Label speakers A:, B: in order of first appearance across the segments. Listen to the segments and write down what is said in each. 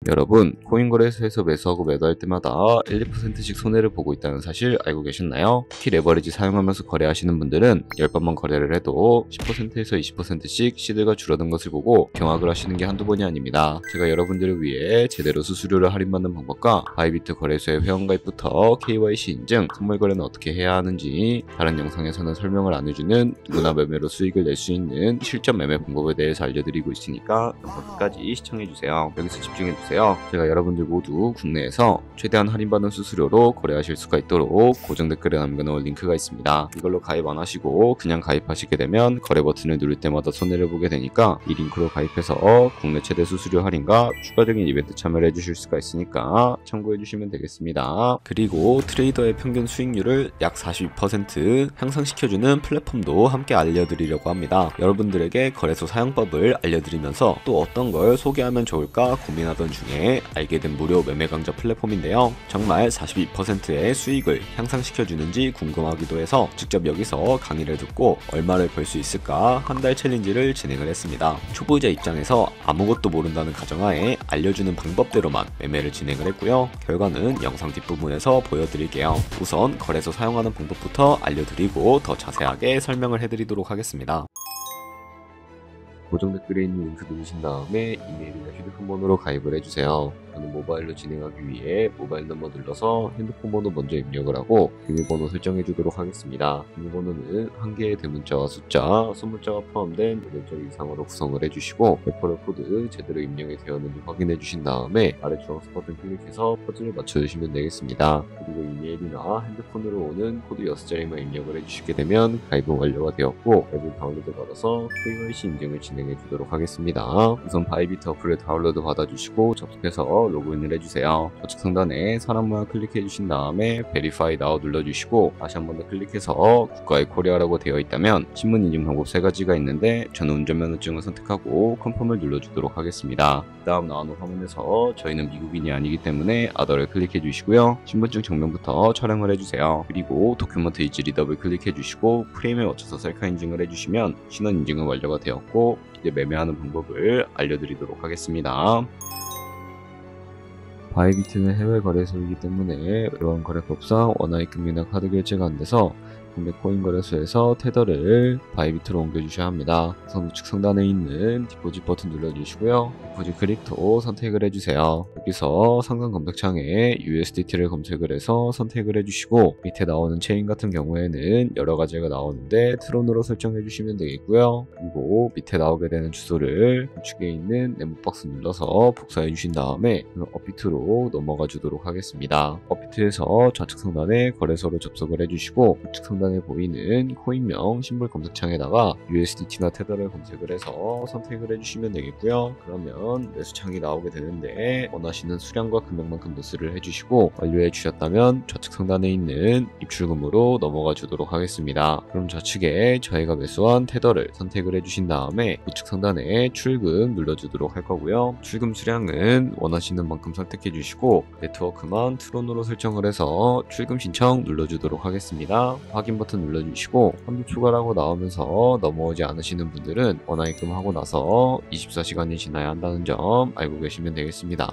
A: 여러분, 코인거래소에서 매수하고 매도할 때마다 1~2%씩 손해를 보고 있다는 사실 알고 계셨나요? 특히 레버리지 사용하면서 거래하시는 분들은 10번만 거래를 해도 10%에서 20%씩 시드가 줄어든 것을 보고 경악을 하시는 게 한두 번이 아닙니다. 제가 여러분들을 위해 제대로 수수료를 할인받는 방법과 바이비트 거래소의 회원가입부터 KYC 인증, 선물 거래는 어떻게 해야 하는지 다른 영상에서는 설명을 안 해주는 누구나 매매로 수익을 낼 수 있는 실전 매매 방법에 대해서 알려드리고 있으니까 영상 끝까지 시청해주세요. 여기서 집중해주세요. 제가 여러분들 모두 국내에서 최대한 할인받은 수수료로 거래하실 수가 있도록 고정 댓글에 남겨놓은 링크가 있습니다. 이걸로 가입 안 하시고 그냥 가입하시게 되면 거래 버튼을 누를 때마다 손해를 보게 되니까 이 링크로 가입해서 국내 최대 수수료 할인과 추가적인 이벤트 참여를 해주실 수가 있으니까 참고해주시면 되겠습니다. 그리고 트레이더의 평균 수익률을 약 42% 향상시켜주는 플랫폼도 함께 알려드리려고 합니다. 여러분들에게 거래소 사용법을 알려드리면서 또 어떤 걸 소개하면 좋을까 고민하던 중에 알게 된 무료 매매 강좌 플랫폼인데요. 정말 42%의 수익을 향상시켜주는지 궁금하기도 해서 직접 여기서 강의를 듣고 얼마를 벌 수 있을까 한 달 챌린지를 진행을 했습니다. 초보자 입장에서 아무것도 모른다는 가정하에 알려주는 방법대로만 매매를 진행을 했고요. 결과는 영상 뒷부분에서 보여드릴게요. 우선 거래소 사용하는 방법부터 알려드리고 더 자세하게 설명을 해드리도록 하겠습니다. 고정 댓글에 있는 링크 누르신 다음에 이메일이나 휴대폰 번호로 가입을 해주세요. 저는 모바일로 진행하기 위해 모바일 넘버 눌러서 핸드폰 번호 먼저 입력을 하고 비밀번호 설정해 주도록 하겠습니다. 비밀번호는 한 개의 대문자와 숫자, 소문자가 포함된 8자 이상으로 구성을 해주시고 레퍼럴 코드 제대로 입력이 되었는지 확인해 주신 다음에 아래 주황색 버튼 클릭해서 퍼즐을 맞춰주시면 되겠습니다. 그리고 이메일이나 핸드폰으로 오는 코드 6자리만 입력을 해주시게 되면 가입은 완료가 되었고 앱을 다운로드 받아서 KYC 인증을 진행해 주도록 하겠습니다. 우선 바이비트 어플을 다운로드 받아주시고 접속해서 로그인을 해주세요. 좌측 상단에 사람 모양 클릭해 주신 다음에 Verify Now 눌러주시고 다시 한 번 더 클릭해서 국가의 코리아라고 되어 있다면 신문 인증 방법 3가지가 있는데 저는 운전면허증을 선택하고 컨펌을 눌러주도록 하겠습니다. 다음 나오는 화면에서 저희는 미국인이 아니기 때문에 아더를 클릭해 주시고요. 신분증 정면부터 촬영을 해주세요. 그리고 도큐먼트 이지 리더블 클릭해 주시고 프레임에 맞춰서 셀카 인증을 해주시면 신원 인증은 완료가 되었고 이제 매매하는 방법을 알려드리도록 하겠습니다. 바이비트는 해외 거래소이기 때문에 외환 거래법상 원화입금이나 카드 결제가 안 돼서 국내 코인 거래소에서 테더를 바이비트로 옮겨주셔야 합니다. 우선 우측 상단에 있는 디포짓 버튼 눌러주시고요. 디포짓 크립토 선택을 해주세요. 여기서 상단 검색창에 USDT를 검색을 해서 선택을 해주시고 밑에 나오는 체인 같은 경우에는 여러 가지가 나오는데 트론으로 설정해 주시면 되겠고요. 그리고 밑에 나오게 되는 주소를 우측에 있는 네모 박스 눌러서 복사해 주신 다음에 업비트로 넘어가 주도록 하겠습니다. 업비트에서 좌측 상단에 거래소로 접속을 해주시고 우측 상단에 보이는 코인명 심볼 검색창에다가 USDT나 테더를 검색을 해서 선택을 해주시면 되겠고요. 그러면 매수창이 나오게 되는데 원하시는 수량과 금액만큼 매수를 해주시고 완료해 주셨다면 좌측 상단에 있는 입출금으로 넘어가 주도록 하겠습니다. 그럼 좌측에 저희가 매수한 테더를 선택을 해주신 다음에 우측 상단에 출금 눌러주도록 할 거고요. 출금 수량은 원하시는 만큼 선택해 주시고 네트워크만 트론으로 설정을 해서 출금 신청 눌러주도록 하겠습니다. 확인 버튼 눌러주시고 한도 추가라고 나오면서 넘어오지 않으시는 분들은 원화입금하고 나서 24시간이 지나야 한다는 점 알고 계시면 되겠습니다.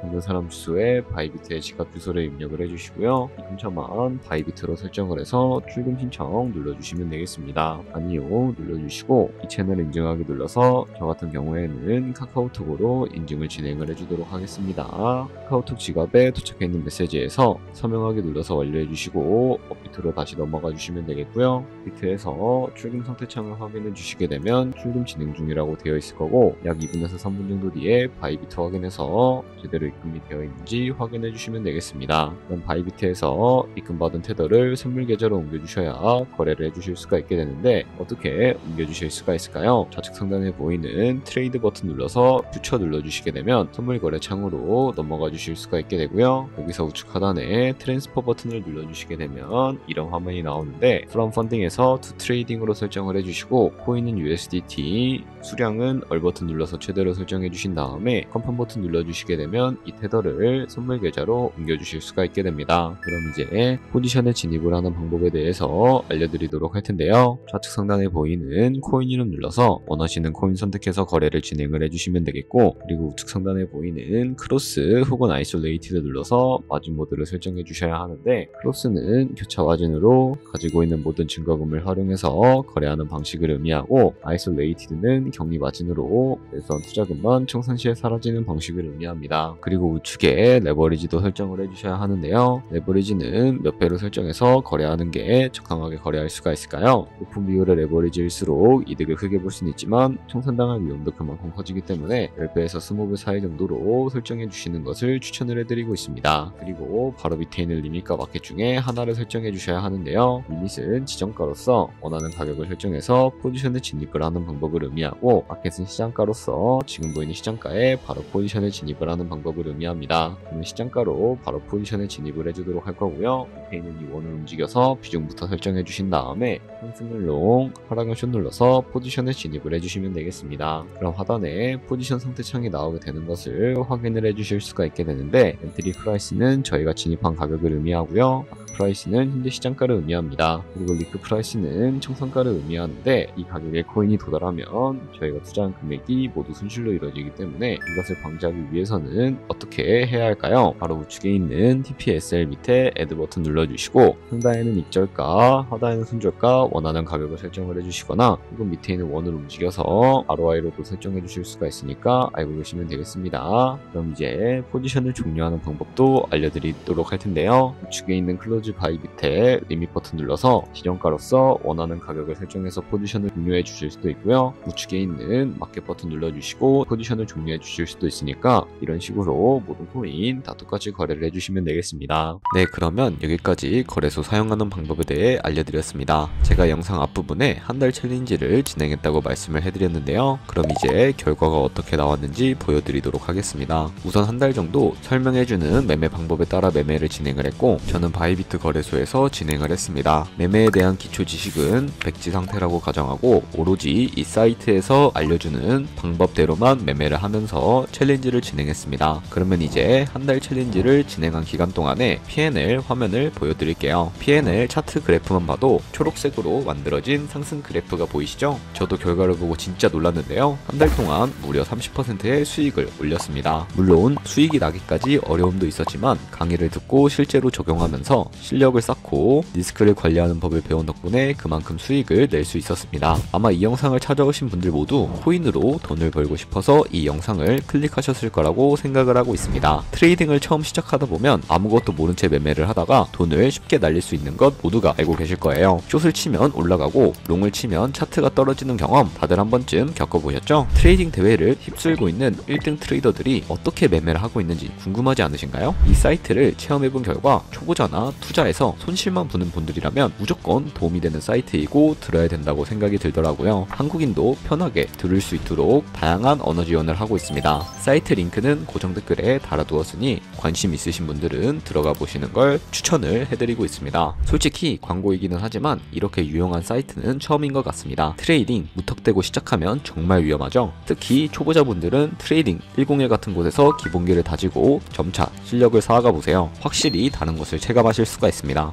A: 받는 사람 주소에 바이비트의 지갑 주소를 입력을 해주시고요. 입금처만 바이비트로 설정을 해서 출금 신청 눌러주시면 되겠습니다. 아니요 눌러주시고 이 채널 인증하기 눌러서 저 같은 경우에는 카카오톡으로 인증을 진행을 해주도록 하겠습니다. 카카오톡 지갑에 도착해 있는 메시지에서 서명하기 눌러서 완료해 주시고 업비트로 다시 넘어가 주시면 되겠고요. 비트에서 출금 상태 창을 확인해 주시게 되면 출금 진행 중이라고 되어 있을 거고 약 2분에서 3분 정도 뒤에 바이비트 확인해서 제대로 입금이 되어 있는지 확인해 주시면 되겠습니다. 그럼 바이비트에서 입금받은 테더를 선물 계좌로 옮겨 주셔야 거래를 해 주실 수가 있게 되는데 어떻게 옮겨 주실 수가 있을까요? 좌측 상단에 보이는 트레이드 버튼 눌러서 퓨처 눌러 주시게 되면 선물 거래 창으로 넘어가 주실 수가 있게 되고요. 여기서 우측 하단에 트랜스퍼 버튼을 눌러 주시게 되면 이런 화면이 나오는데 있는데 from funding에서 to trading으로 설정을 해주시고 코인은 USDT, 수량은 얼 버튼 눌러서 최대로 설정해 주신 다음에 컨펌 버튼 눌러주시게 되면 이 테더를 선물 계좌로 옮겨주실 수가 있게 됩니다. 그럼 이제 포지션에 진입을 하는 방법에 대해서 알려드리도록 할 텐데요. 좌측 상단에 보이는 코인 이름 눌러서 원하시는 코인 선택해서 거래를 진행을 해주시면 되겠고, 그리고 우측 상단에 보이는 크로스 혹은 아이솔레이티드 눌러서 마진 모드를 설정해 주셔야 하는데, 크로스는 교차 마진으로 가지고 있는 모든 증거금을 활용해서 거래하는 방식을 의미하고, 아이솔레이티드는 격리 마진으로 매수한 투자금만 청산 시에 사라지는 방식을 의미합니다. 그리고 우측에 레버리지도 설정을 해주셔야 하는데요. 레버리지는 몇 배로 설정해서 거래하는 게 적당하게 거래할 수가 있을까요? 높은 비율의 레버리지일수록 이득을 크게 볼 수는 있지만 청산당할 위험도 그만큼 커지기 때문에 10배에서 20배 사이 정도로 설정해 주시는 것을 추천을 해드리고 있습니다. 그리고 바로 밑에 있는 리밋과 마켓 중에 하나를 설정해 주셔야 하는데요. 리밋은 지정가로서 원하는 가격을 설정해서 포지션에 진입을 하는 방법을 의미하고, 마켓은 시장가로서 지금 보이는 시장가에 바로 포지션에 진입을 하는 방법을 의미합니다. 저는 시장가로 바로 포지션에 진입을 해주도록 할 거고요. 밑에 있는 이 원을 움직여서 비중부터 설정해 주신 다음에 상승을 롱, 하락을 숏 눌러서 포지션에 진입을 해주시면 되겠습니다. 그럼 하단에 포지션 상태 창이 나오게 되는 것을 확인을 해주실 수가 있게 되는데, 엔트리 프라이스는 저희가 진입한 가격을 의미하고요. 프라이스는 현재 시장가를 의미합니다. 그리고 리크 프라이스는 청산가를 의미하는데, 이 가격에 코인이 도달하면 저희가 투자한 금액이 모두 손실로 이루어지기 때문에 이것을 방지하기 위해서는 어떻게 해야 할까요? 바로 우측에 있는 TPSL 밑에 애드 버튼 눌러주시고, 상단에는 익절가, 하단에는 손절가 원하는 가격을 설정을 해주시거나, 혹은 밑에 있는 원을 움직여서 ROI로도 설정해 주실 수가 있으니까 알고 계시면 되겠습니다. 그럼 이제 포지션을 종료하는 방법도 알려드리도록 할 텐데요. 우측에 있는 클로즈 바이 밑에 리밋 버튼 눌러서 지정가로서 원하는 가격을 설정해서 포지션을 종료해 주실 수도 있고요. 우측에 있는 마켓 버튼 눌러주시고 포지션을 종료해 주실 수도 있으니까 이런 식으로 모든 코인 다 똑같이 거래를 해주시면 되겠습니다. 네, 그러면 여기까지 거래소 사용하는 방법에 대해 알려드렸습니다. 제가 영상 앞부분에 한 달 챌린지를 진행했다고 말씀을 해드렸는데요. 그럼 이제 결과가 어떻게 나왔는지 보여드리도록 하겠습니다. 우선 한 달 정도 설명해주는 매매 방법에 따라 매매를 진행을 했고, 저는 바이비트 거래소에서 진행을 했습니다. 매매에 대한 기초 지식은 백지 상태라고 가정하고 오로지 이 사이트에서 알려주는 방법대로만 매매를 하면서 챌린지를 진행했습니다. 그러면 이제 한 달 챌린지를 진행한 기간 동안에 P&L 화면을 보여드릴게요. P&L 차트 그래프만 봐도 초록색으로 만들어진 상승 그래프가 보이시죠? 저도 결과를 보고 진짜 놀랐는데요. 한 달 동안 무려 30%의 수익을 올렸습니다. 물론 수익이 나기까지 어려움도 있었지만 강의를 듣고 실제로 적용하면서 실력을 쌓고 리스크를 관리하는 법을 배운 덕분에 그만큼 수익을 낼 수 있었습니다. 아마 이 영상을 찾아오신 분들 모두 코인으로 돈을 벌고 싶어서 이 영상을 클릭하셨을 거라고 생각을 하고 있습니다. 트레이딩을 처음 시작하다 보면 아무것도 모른 채 매매를 하다가 돈을 쉽게 날릴 수 있는 것 모두가 알고 계실 거예요. 숏을 치면 올라가고 롱을 치면 차트가 떨어지는 경험 다들 한 번쯤 겪어보셨죠? 트레이딩 대회를 휩쓸고 있는 1등 트레이더들이 어떻게 매매를 하고 있는지 궁금하지 않으신가요? 이 사이트를 체험해본 결과 초보자나 투자에서 손실만 보는 분들이라면 무조건 도움이 되는 사이트이고 들어야 된다고 생각이 들더라고요. 한국인도 편하게 들을 수 있도록 다양한 언어 지원을 하고 있습니다. 사이트 링크는 고정 댓글에 달아두었으니 관심 있으신 분들은 들어가 보시는 걸 추천을 해드리고 있습니다. 솔직히 광고이기는 하지만 이렇게 유용한 사이트는 처음인 것 같습니다. 트레이딩 무턱대고 시작하면 정말 위험하죠. 특히 초보자분들은 트레이딩 101 같은 곳에서 기본기를 다지고 점차 실력을 쌓아가 보세요. 확실히 다른 것을 체감하실 수가 있습니다.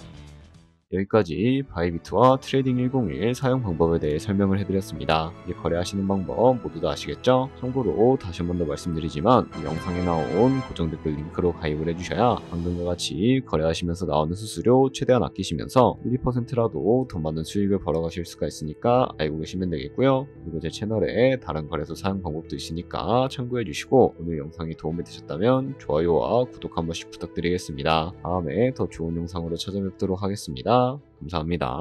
A: 여기까지 바이비트와 트레이딩 101 사용 방법에 대해 설명을 해드렸습니다. 이제 거래하시는 방법 모두 다 아시겠죠? 참고로 다시 한 번 더 말씀드리지만 이 영상에 나온 고정 댓글 링크로 가입을 해주셔야 방금과 같이 거래하시면서 나오는 수수료 최대한 아끼시면서 1, 2%라도 더 많은 수익을 벌어가실 수가 있으니까 알고 계시면 되겠고요. 그리고 제 채널에 다른 거래소 사용 방법도 있으니까 참고해 주시고, 오늘 영상이 도움이 되셨다면 좋아요와 구독 한 번씩 부탁드리겠습니다. 다음에 더 좋은 영상으로 찾아뵙도록 하겠습니다. 감사합니다.